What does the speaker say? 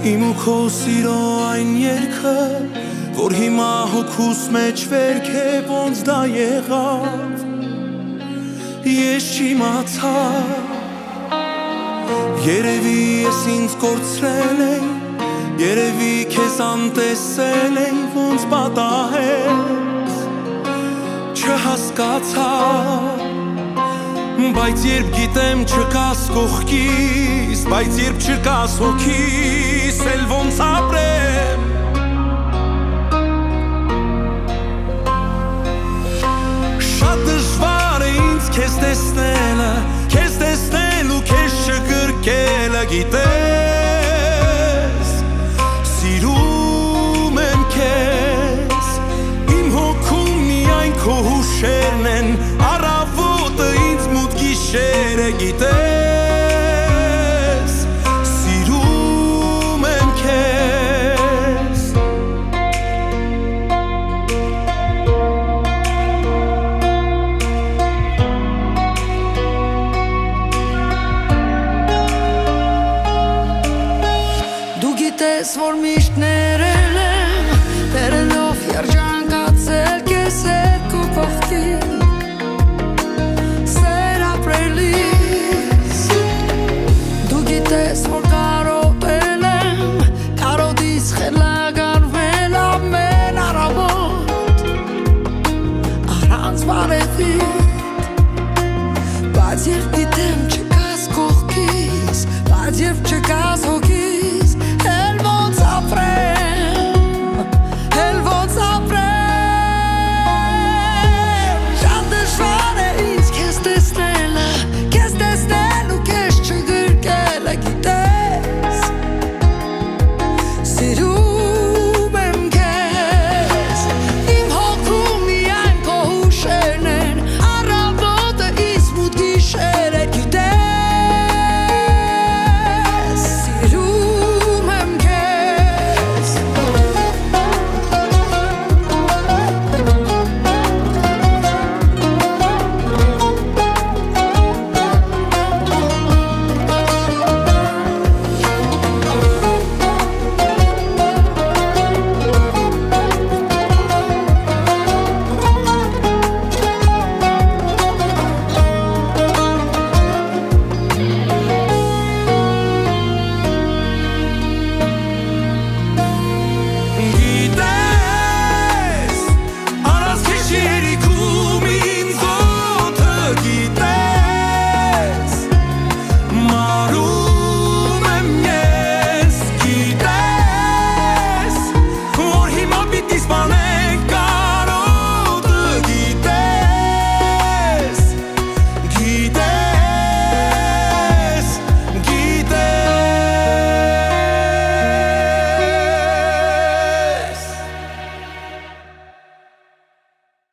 Իմ ու քո սիրո այն երգը, որ հիմա հոգուս մեջ վերք է, ոնց դա եղավ, ես չիմացա։ Երևի ես ինձ կորցրել եմ, երևի քեզ անտեսել եմ, ոնց պատահեց, չհասկացա։ Բայց երբ գիտեմ չկաս կողքիս, բայց երբ չկաս հոգիս, էլ ոնց ապրեմ։ Շատ դժվար է ինձ քեզ տեսնելը, քեզ տեսնել ու քեզ չկրկելը, գիտես, սիրում եմ քեզ, իմ հոգում միայն քո հուշերն են, առավոտը ինձ մութ գիշեր է, գիտես, սիրում եմ քեզ։ Դու գիտես, որ միշտ ներել եմ, տերելով երջանկացել քեզ հետ քո կողքին, սեր ապրելիս։ Դու գիտես, որ կարոտել եմ, կարոտից խելագարվել ամեն առավոտ, առանց բարևիտ, բայց երբ գիտեմ չկաս կողքիս, բայց երբ չկաս հոգիս,